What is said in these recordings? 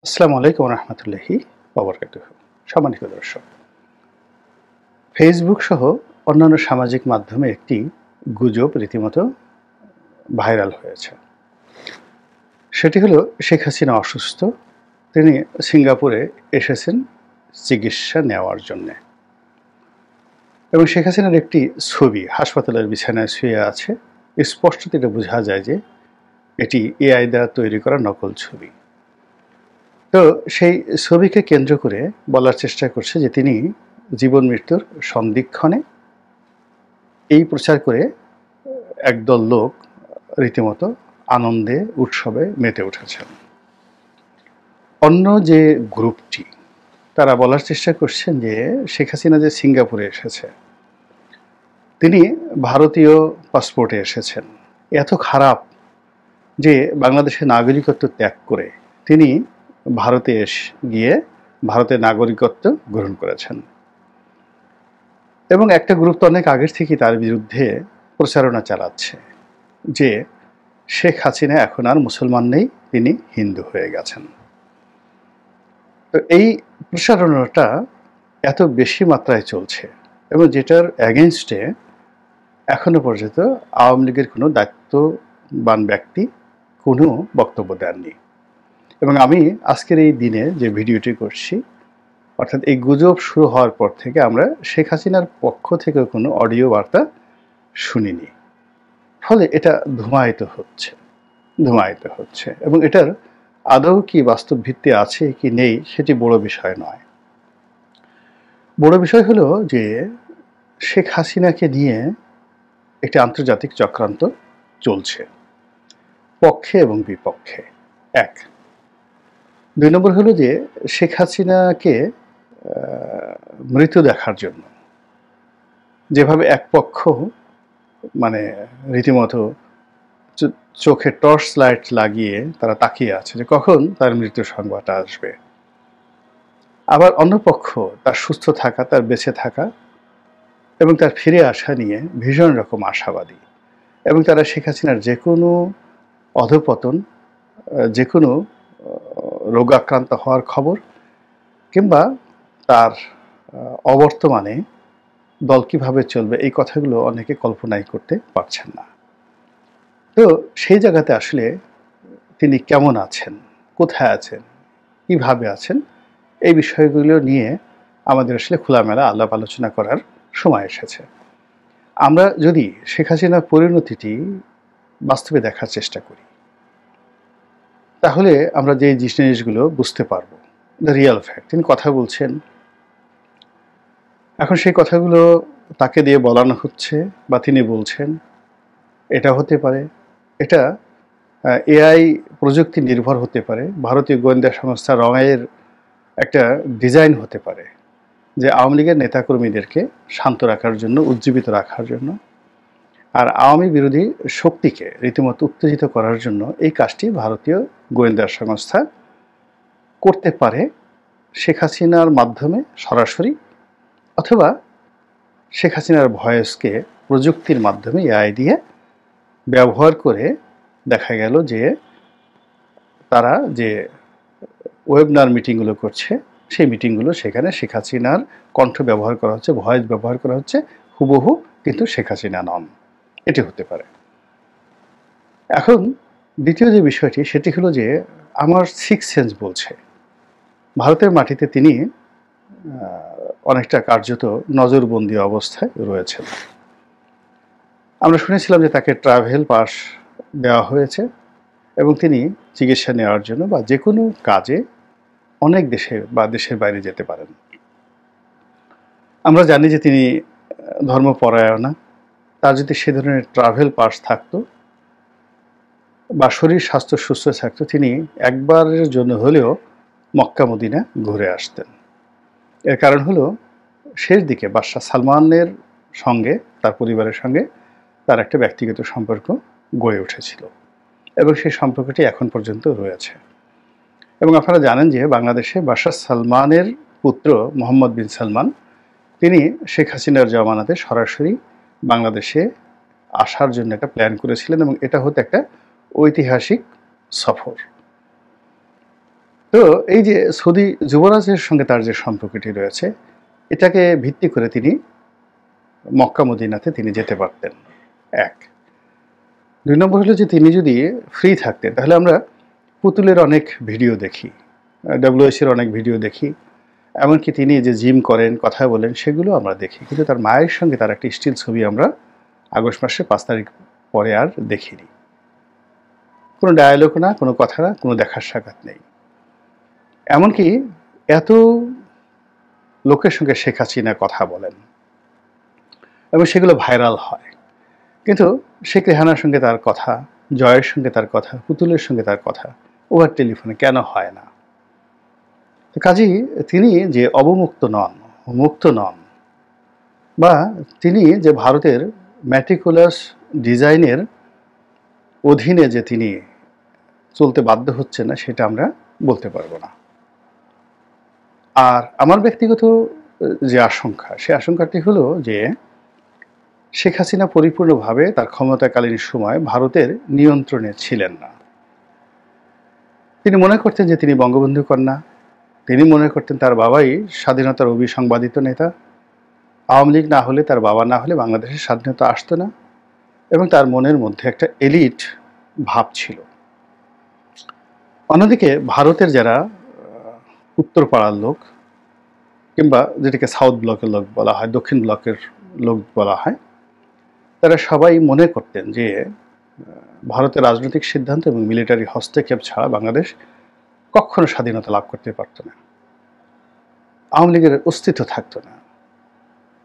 আসসালামু আলাইকুম রহমতুল্লাহি ওয়া সম্মানিত দর্শক, ফেসবুক সহ অন্যান্য সামাজিক মাধ্যমে একটি গুজব রীতিমতো ভাইরাল হয়েছে। সেটি হলো শেখ হাসিনা অসুস্থ, তিনি সিঙ্গাপুরে এসেছেন চিকিৎসা নেওয়ার জন্যে এবং শেখ হাসিনার একটি ছবি হাসপাতালের বিছানায় শুয়ে আছে। স্পষ্টত এটা বোঝা যায় যে এটি এআই দ্বারা তৈরি করা নকল ছবি। তো সেই ছবিকে কেন্দ্র করে বলার চেষ্টা করছে যে তিনি জীবন মৃত্যুর সন্ধিক্ষণে, এই প্রচার করে একদল লোক রীতিমতো আনন্দে উৎসবে মেতে উঠেছেন। অন্য যে গ্রুপটি তারা বলার চেষ্টা করছেন যে শেখ হাসিনা যে সিঙ্গাপুরে এসেছে, তিনি ভারতীয় পাসপোর্টে এসেছেন, এত খারাপ যে বাংলাদেশের নাগরিকত্ব ত্যাগ করে তিনি ভারতে গিয়ে ভারতের নাগরিকত্ব গ্রহণ করেছেন। এবং একটা গ্রুপ তো অনেক আগের থেকেই তার বিরুদ্ধে প্রচারণা চালাচ্ছে যে শেখ হাসিনা এখন আর মুসলমান নেই, তিনি হিন্দু হয়ে গেছেন। তো এই প্রচারণাটা এত বেশি মাত্রায় চলছে এবং যেটার অ্যাগেনস্টে এখনো পর্যন্ত আওয়ামী লীগের কোনো দায়িত্ববান ব্যক্তি কোনো বক্তব্য দেননি। এবং আমি আজকের এই দিনে যে ভিডিওটি করছি, অর্থাৎ এই গুজব শুরু হওয়ার পর থেকে আমরা শেখ হাসিনার পক্ষ থেকে কোনো অডিও বার্তা শুনিনি। ফলে এটা ধুমায়িত হচ্ছে এবং এটার আদৌ কি বাস্তব ভিত্তি আছে কি নেই সেটি বড় বিষয় নয়। বড় বিষয় হলো যে শেখ হাসিনাকে নিয়ে একটি আন্তর্জাতিক চক্রান্ত চলছে, পক্ষে এবং বিপক্ষে। এক, দুই নম্বর হলো যে শেখ হাসিনাকে মৃত দেখার জন্য যেভাবে এক পক্ষ মানে রীতিমতো চোখে টর্চ লাইট লাগিয়ে তারা তাকিয়ে আছে যে কখন তার মৃত্যুর সংবাদটা আসবে, আবার অন্য পক্ষ তার সুস্থ থাকা, তার বেঁচে থাকা এবং তার ফিরে আসা নিয়ে ভীষণ রকম আশাবাদী এবং তারা শেখ হাসিনার যে কোনো অধঃপতন, যে কোনো রোগাক্রান্ত হওয়ার খবর কিংবা তার অবর্তমানে দল কিভাবে চলবে এই কথাগুলো অনেকে কল্পনাই করতে পারছেন না। তো সেই জায়গাতে আসলে তিনি কেমন আছেন, কোথায় আছেন, কিভাবে আছেন, এই বিষয়গুলো নিয়ে আমাদের আসলে খোলামেলা আলাপ আলোচনা করার সময় এসেছে। আমরা যদি শেখ হাসিনার পরিণতিটি বাস্তবে দেখার চেষ্টা করি তাহলে আমরা যে জিনিসগুলো বুঝতে পারবো, দ্য রিয়েল ফ্যাক্ট। তিনি কথা বলছেন, এখন সেই কথাগুলো তাকে দিয়ে বলানো হচ্ছে বা তিনি বলছেন, এটা হতে পারে, এটা এআই প্রযুক্তি নির্ভর হতে পারে, ভারতীয় গোয়েন্দা সংস্থা রঙের একটা ডিজাইন হতে পারে যে আওয়ামী লীগের নেতাকর্মীদেরকে শান্ত রাখার জন্য, উজ্জীবিত রাখার জন্য, আর আওয়ামী বিরোধী শক্তিকে রীতিমতো উত্তেজিত করার জন্য এই কাজটি ভারতীয় গোয়েন্দা সংস্থা করতে পারে শেখ হাসিনার মাধ্যমে সরাসরি, অথবা শেখ হাসিনার ভয়েসকে প্রযুক্তির মাধ্যমে এআই দিয়ে ব্যবহার করে দেখা গেল যে তারা যে ওয়েবিনার মিটিংগুলো করছে সেই মিটিংগুলো সেখানে শেখ হাসিনার কণ্ঠ ব্যবহার করা হচ্ছে, ভয়েস ব্যবহার করা হচ্ছে হুবহু, কিন্তু শেখ হাসিনা নন। এটি হতে পারে। এখন দ্বিতীয় যে বিষয়টি সেটি হলো যে আমার সিক্স সেন্স বলছে ভারতের মাটিতে তিনি অনেকটা কার্যত নজরবন্দি অবস্থায় রয়েছেন। আমরা শুনেছিলাম যে তাকে ট্রাভেল পাস দেওয়া হয়েছে এবং তিনি চিকিৎসা নেওয়ার জন্য বা যে কোনো কাজে অনেক দেশে বা দেশের বাইরে যেতে পারেন। আমরা জানি যে তিনি ধর্মপরায়ণা, তার যদি সে ধরনের ট্রাভেল পাস থাকতো বা শরীর স্বাস্থ্য সুস্থ থাকতো, তিনি একবারের জন্য হলেও মক্কা মদিনা ঘুরে আসতেন। এর কারণ হলো শেষ দিকে বাদশাহ সালমানের সঙ্গে, তার পরিবারের সঙ্গে তার একটা ব্যক্তিগত সম্পর্ক গড়ে উঠেছিল এবং সেই সম্পর্কটি এখন পর্যন্ত রয়েছে। এবং আপনারা জানেন যে বাংলাদেশে বাদশাহ সালমানের পুত্র মোহাম্মদ বিন সালমান, তিনি শেখ হাসিনার জামানাতে সরাসরি বাংলাদেশে আসার জন্য একটা প্ল্যান করেছিলেন এবং এটা হতো একটা ঐতিহাসিক সফর। তো এই যে সৌদি যুবরাজের সঙ্গে তার যে সম্পর্কটি রয়েছে, এটাকে ভিত্তি করে তিনি মক্কা মদিনাতে তিনি যেতে পারতেন, ১। ২ নম্বর হলো যে তিনি যদি ফ্রি থাকতেন তাহলে আমরা পুতুলের অনেক ভিডিও দেখি, WS এর অনেক ভিডিও দেখি, এমনকি তিনি যে জিম করেন, কথা বলেন, সেগুলো আমরা দেখি। কিন্তু তার মায়ের সঙ্গে তার একটা স্টিল ছবি আমরা আগস্ট মাসে ৫ তারিখ পরে আর দেখিনি। কোনো ডায়ালগ না, কোনো কথা না, কোনো দেখার সাক্ষাৎ নেই। এমনকি এত লোকের সঙ্গে শেখ হাসিনা কথা বলেন এবং সেগুলো ভাইরাল হয়, কিন্তু শেখ রেহানার সঙ্গে তার কথা, জয়ের সঙ্গে তার কথা, পুতুলের সঙ্গে তার কথা ওভার টেলিফোনে কেন হয় না? তো কাজেই তিনি যে অবমুক্ত নন, মুক্ত নন, বা তিনি যে ভারতের ম্যাটিকুলাস ডিজাইনের অধীনে যে তিনি চলতে বাধ্য হচ্ছে না, সেটা আমরা বলতে পারবো না। আর আমার ব্যক্তিগত যে আশঙ্কা, সে আশঙ্কাটি হলো যে শেখ হাসিনা পরিপূর্ণভাবে তার ক্ষমতাকালীন সময় ভারতের নিয়ন্ত্রণে ছিলেন না। তিনি মনে করতেন যে তিনি বঙ্গবন্ধু কন্যা, তিনি মনে করতেন তার বাবাই স্বাধীনতার অবিসংবাদিত নেতা, আওয়ামী লীগ না হলে, তার বাবা না হলে বাংলাদেশের স্বাধীনতা আসতো না, এবং তার মনের মধ্যে একটা এলিট ভাব ছিল। অন্যদিকে ভারতের যারা উত্তর পাড়ার লোক, কিংবা যেটাকে সাউথ ব্লকের লোক বলা হয়, দক্ষিণ ব্লকের লোক বলা হয়, তারা সবাই মনে করতেন যে ভারতের রাজনৈতিক সিদ্ধান্ত এবং মিলিটারি হস্তক্ষেপ ছাড়া বাংলাদেশ কখনো স্বাধীনতা লাভ করতে পারত না, আওয়ামী লীগের অস্তিত্ব থাকতো না।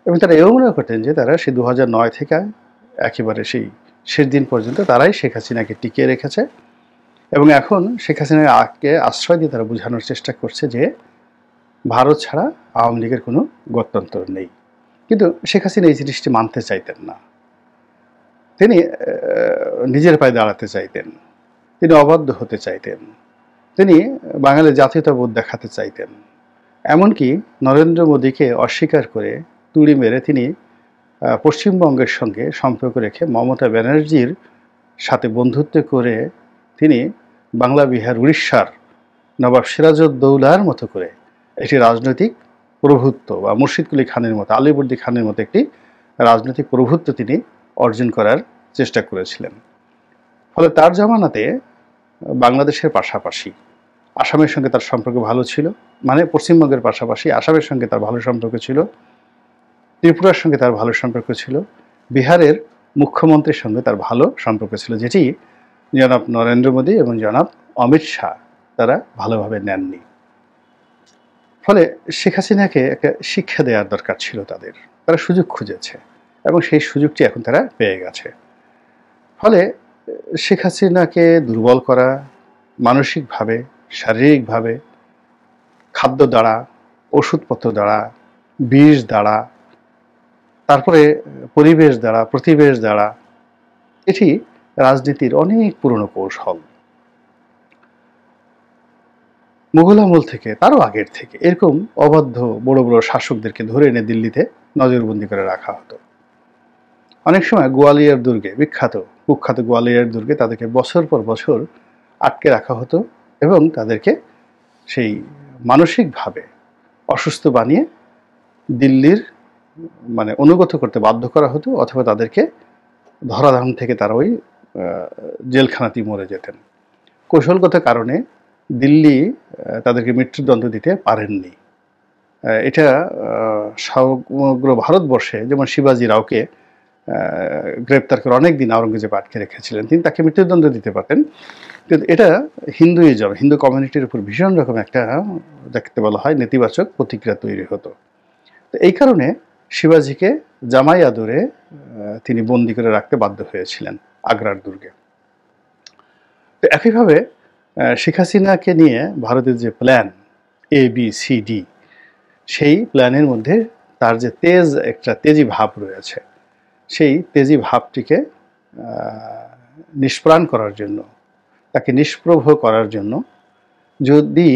এবং তারা এও মনে করতেন যে তারা সেই 2009 থেকে একেবারে সেই শেষ দিন পর্যন্ত তারাই শেখ হাসিনাকে টিকিয়ে রেখেছে, এবং এখন শেখ হাসিনাকে আশ্রয় দিয়ে তারা বোঝানোর চেষ্টা করছে যে ভারত ছাড়া আওয়ামী লীগের কোনো গত্যন্তর নেই। কিন্তু শেখ হাসিনা এই জিনিসটি মানতে চাইতেন না। তিনি নিজের পায়ে দাঁড়াতে চাইতেন, তিনি অবাধ্য হতে চাইতেন, তিনি বাঙালির জাতীয়তাবোধ দেখাতে চাইতেন। এমনকি নরেন্দ্র মোদীকে অস্বীকার করে তুড়ি মেরে তিনি পশ্চিমবঙ্গের সঙ্গে সম্পর্ক রেখে মমতা ব্যানার্জির সাথে বন্ধুত্ব করে তিনি বাংলা, বিহার, উড়িষ্যার নবাব সিরাজউদ্দৌলার মতো করে একটি রাজনৈতিক প্রভুত্ব, বা মুর্শিদকুলি খানের মতো, আলিবর্দী খানের মতো একটি রাজনৈতিক প্রভুত্ব তিনি অর্জন করার চেষ্টা করেছিলেন। ফলে তার জামানাতে বাংলাদেশের পাশাপাশি আসামের সঙ্গে তার সম্পর্ক ভালো ছিল, মানে পশ্চিমবঙ্গের পাশাপাশি আসামের সঙ্গে তার ভালো সম্পর্ক ছিল, ত্রিপুরার সঙ্গে তার ভালো সম্পর্ক ছিল, বিহারের মুখ্যমন্ত্রীর সঙ্গে তার ভালো সম্পর্ক ছিল, যেটি জনাব নরেন্দ্র মোদী এবং জনাব অমিত শাহ তারা ভালোভাবে নেননি। ফলে শেখ হাসিনাকে একটা শিক্ষা দেওয়ার দরকার ছিল তাদের, তারা সুযোগ খুঁজেছে এবং সেই সুযোগটি এখন তারা পেয়ে গেছে। ফলে শেখ হাসিনাকে দুর্বল করা, মানসিকভাবে, শারীরিকভাবে, খাদ্য দ্বারা, ওষুধপত্র দ্বারা, বিষ দ্বারা, তারপরে পরিবেশ দ্বারা, প্রতিবেশ দ্বারা, এটি রাজনীতির অনেক পুরনো কৌশল। মুঘল আমল থেকে, তারও আগের থেকে এরকম অবাধ্য বড় বড় শাসকদেরকে ধরে এনে দিল্লিতে নজরবন্দি করে রাখা হতো। অনেক সময় গোয়ালিয়র দুর্গে, বিখ্যাত কুখ্যাত গোয়ালিয়র দুর্গে তাদেরকে বছর পর বছর আটকে রাখা হতো এবং তাদেরকে সেই মানসিকভাবে অসুস্থ বানিয়ে দিল্লির মানে অনুগত করতে বাধ্য করা হতো, অথবা তাদেরকে ধরাধাম থেকে তারা ওই জেলখানাতেই মরে যেতেন। কৌশলগত কারণে দিল্লি তাদেরকে মৃত্যুদণ্ড দিতে পারেননি। এটা সমগ্র ভারতবর্ষে, যেমন শিবাজি রাওকে গ্রেপ্তার করে অনেক দিন আওরঙ্গজেব আটকে রেখেছিলেন, তিনি তাকে মৃত্যুদণ্ড দিতে পারতেন, কিন্তু এটা হিন্দুইজম, হিন্দু কমিউনিটির উপর ভীষণ রকম একটা, দেখতে বলা হয়, নেতিবাচক প্রতিক্রিয়া তৈরি হতো। তো এই কারণে শিবাজিকে জামাই আদরে তিনি বন্দি করে রাখতে বাধ্য হয়েছিলেন আগ্রার দুর্গে। তো একইভাবে শেখ হাসিনাকে নিয়ে ভারতের যে প্ল্যান ABCD, সেই প্ল্যানের মধ্যে তার যে একটা তেজি ভাব রয়েছে, সেই তেজি ভাবটিকে নিষ্প্রাণ করার জন্য, তাকে নিষ্প্রভ করার জন্য যদি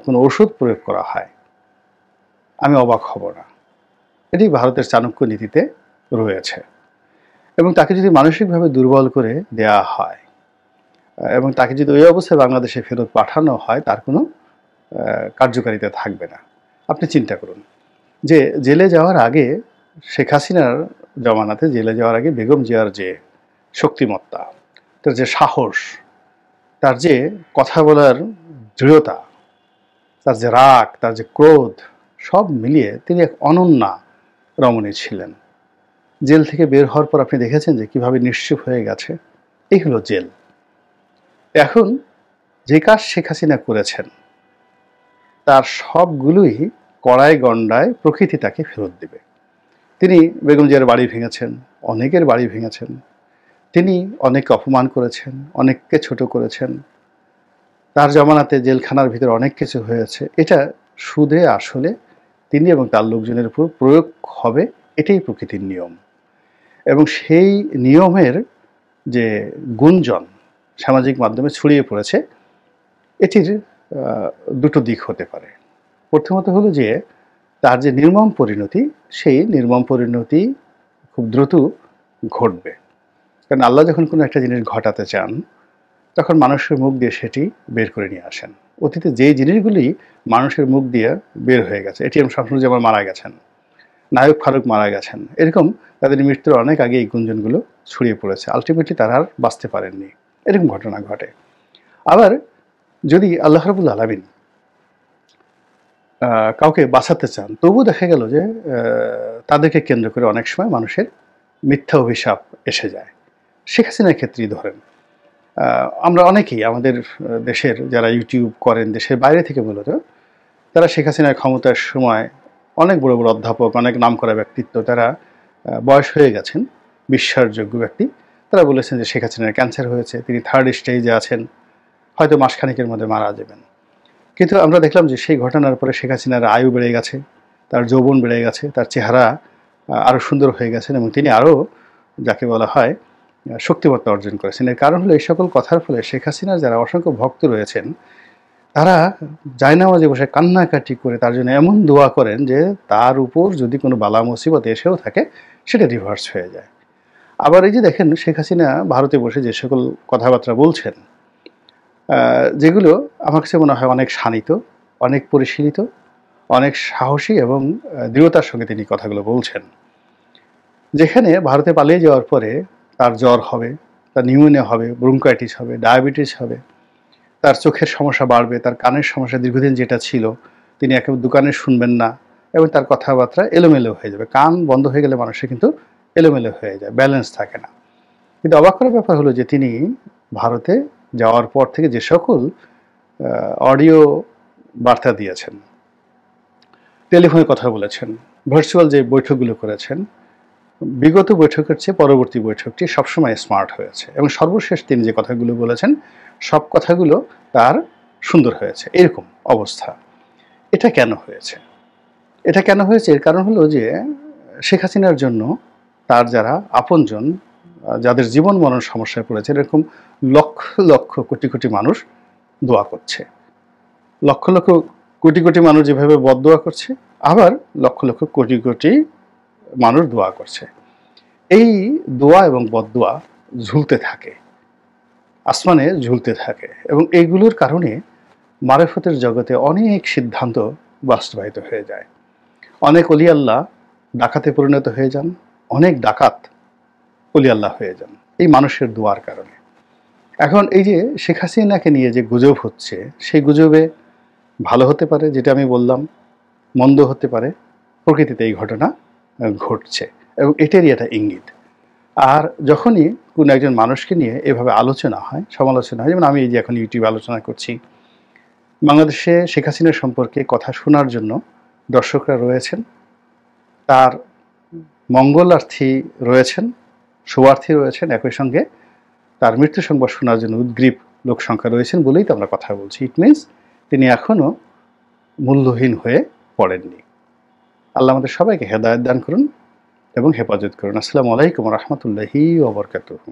কোনো ওষুধ প্রয়োগ করা হয়, আমি অবাক হব না। এটি ভারতের চাণক্য নীতিতে রয়েছে। এবং তাকে যদি মানসিকভাবে দুর্বল করে দেয়া হয় এবং তাকে যদি ওই অবস্থায় বাংলাদেশে ফেরত পাঠানো হয়, তার কোনো কার্যকারিতা থাকবে না। আপনি চিন্তা করুন যে জেলে যাওয়ার আগে শেখ হাসিনার জমানাতে জেলে যাওয়ার আগে বেগম জিয়ার যে শক্তিমত্তা, তার যে সাহস, তার যে কথা বলার দৃঢ়তা, তার যে রাগ, তার যে ক্রোধ, সব মিলিয়ে তিনি এক অনন্যা রমণী ছিলেন। জেল থেকে বের হওয়ার পর আপনি দেখেছেন যে কিভাবে নিশ্চুপ হয়ে গেছে। এই হলো জেল। এখন যে কাজ শেখ হাসিনা করেছেন তার সবগুলোই কড়ায় গণ্ডায় প্রকৃতি তাকে ফেরত দেবে। তিনি বেগম জিয়ার বাড়ি ভেঙেছেন, অনেকের বাড়ি ভেঙেছেন, তিনি অনেককে অপমান করেছেন, অনেককে ছোট করেছেন, তার জমানাতে জেলখানার ভিতরে অনেক কিছু হয়েছে। এটা সুদে আসলে তিনি এবং তার লোকজনের উপর প্রয়োগ হবে, এটাই প্রকৃতির নিয়ম। এবং সেই নিয়মের যে গুঞ্জন সামাজিক মাধ্যমে ছড়িয়ে পড়েছে, এটির দুটো দিক হতে পারে। প্রথমত হলো যে তার যে নির্মম পরিণতি, সেই নির্মম পরিণতি খুব দ্রুত ঘটবে। কারণ আল্লাহ যখন কোনো একটা জিনিস ঘটাতে চান তখন মানুষের মুখ দিয়ে সেটি বের করে নিয়ে আসেন। অতীতে যেই জিনিসগুলি মানুষের মুখ দিয়ে বের হয়ে গেছে, এটিএম শামসুজ্জামান মারা গেছেন, নায়ক ফারুক মারা গেছেন, এরকম তাদের মৃত্যুর অনেক আগে এই গুঞ্জনগুলো ছড়িয়ে পড়েছে। আলটিমেটলি তারা আর বাঁচতে পারেননি, এরকম ঘটনা ঘটে। আবার যদি আল্লাহ রাব্বুল আলামিন কাউকে বাঁচাতে চান, তবু দেখা গেল যে তাদেরকে কেন্দ্র করে অনেক সময় মানুষের মিথ্যা অভিশাপ এসে যায়। শেখ হাসিনার ক্ষেত্রেই ধরেন, আমরা অনেকেই আমাদের দেশের যারা ইউটিউব করেন দেশের বাইরে থেকে মূলত, তারা শেখ হাসিনার ক্ষমতার সময় অনেক বড় বড় অধ্যাপক, অনেক নামকরা ব্যক্তিত্ব, তারা বয়স হয়ে গেছেন, বিশ্বাসযোগ্য ব্যক্তি, তারা বলেছেন যে শেখ হাসিনার ক্যান্সার হয়েছে, তিনি 3rd স্টেজে আছেন, হয়তো মাসখানেকের মধ্যে মারা যাবেন। কিন্তু আমরা দেখলাম যে সেই ঘটনার পরে শেখ হাসিনার আয়ু বেড়ে গেছে, তার যৌবন বেড়ে গেছে, তার চেহারা আরও সুন্দর হয়ে গেছেন এবং তিনি আরও যাকে বলা হয় শক্তিমত্তা অর্জন করেছেন। এর কারণ হলো এই সকল কথার ফলে শেখ হাসিনার যারা অসংখ্য ভক্ত রয়েছেন তারা জায়নামাজে বসে কান্নাকাটি করে তার জন্য এমন দোয়া করেন যে তার উপর যদি কোনো বালা মুসিবত এসেও থাকে সেটা রিভার্স হয়ে যায়। আবার এই যে দেখেন শেখ হাসিনা ভারতে বসে যে সকল কথাবার্তা বলছেন, যেগুলো আমার কাছে মনে হয় অনেক শানিত, অনেক পরিশীলিত, অনেক সাহসী এবং দৃঢ়তার সঙ্গে তিনি কথাগুলো বলছেন। যেখানে ভারতে পালিয়ে যাওয়ার পরে তার জ্বর হবে, তার নিউমোনিয়া হবে, ব্রঙ্কাইটিস হবে, ডায়াবেটিস হবে, তার চোখের সমস্যা বাড়বে, তার কানের সমস্যা দীর্ঘদিন যেটা ছিল তিনি একেবারে দোকানে শুনবেন না এবং তার কথাবার্তা এলোমেলো হয়ে যাবে। কান বন্ধ হয়ে গেলে মানুষের কিন্তু এলোমেলো হয়ে যায়, ব্যালেন্স থাকে না। কিন্তু অবাক করার ব্যাপার হলো যে তিনি ভারতে যাওয়ার পর থেকে যে সকল অডিও বার্তা দিয়েছেন, টেলিফোনে কথা বলেছেন, ভার্চুয়াল যে বৈঠকগুলো করেছেন, বিগত বৈঠকের চেয়ে পরবর্তী বৈঠকটি সবসময় স্মার্ট হয়েছে এবং সর্বশেষ তিনি যে কথাগুলো বলেছেন সব কথাগুলো তার সুন্দর হয়েছে। এরকম অবস্থা। এটা কেন হয়েছে? এটা কেন হয়েছে? এর কারণ হলো যে শেখ হাসিনার জন্য তার যারা আপনজন, যাদের জীবন মরণ সমস্যায় পড়েছে, এরকম লক্ষ লক্ষ কোটি কোটি মানুষ দোয়া করছে। লক্ষ লক্ষ কোটি কোটি মানুষ যেভাবে বদদোয়া করছে, আবার লক্ষ লক্ষ কোটি কোটি মানুষ দোয়া করছে। এই দোয়া এবং বদদোয়া ঝুলতে থাকে, আসমানে ঝুলতে থাকে এবং এইগুলোর কারণে মারেফতের জগতে অনেক সিদ্ধান্ত বাস্তবায়িত হয়ে যায়। অনেক অলি আল্লাহ ডাকাতে পরিণত হয়ে যান, অনেক ডাকাত অলি আল্লাহ হয়ে যান এই মানুষের দোয়ার কারণে। এখন এই যে শেখ হাসিনাকে নিয়ে যে গুজব হচ্ছে, সেই গুজবে ভালো হতে পারে, যেটা আমি বললাম, মন্দ হতে পারে। প্রকৃতিতে এই ঘটনা ঘটছে এবং এটারই একটা ইঙ্গিত। আর যখনই কোনো একজন মানুষকে নিয়ে এভাবে আলোচনা হয়, সমালোচনা হয়, যেমন আমি এই যে এখন ইউটিউবে আলোচনা করছি, বাংলাদেশে শেখ হাসিনা সম্পর্কে কথা শোনার জন্য দর্শকরা রয়েছেন, তার মঙ্গলার্থী রয়েছেন, শুভার্থী রয়েছেন, একই সঙ্গে তার মৃত্যু সংবাদ শোনার জন্য উদ্গ্রীব লোক সংখ্যা রয়েছেন বলেই তো আমরা কথা বলছি। ইট মিনস তিনি এখনও মূল্যহীন হয়ে পড়েননি। আল্লাহ আমাদের সবাইকে হেদায়েত দান করুন এবং হেফাজত করুন। আসসালামু আলাইকুম ওয়া রাহমাতুল্লাহি ওয়া বারাকাতুহু।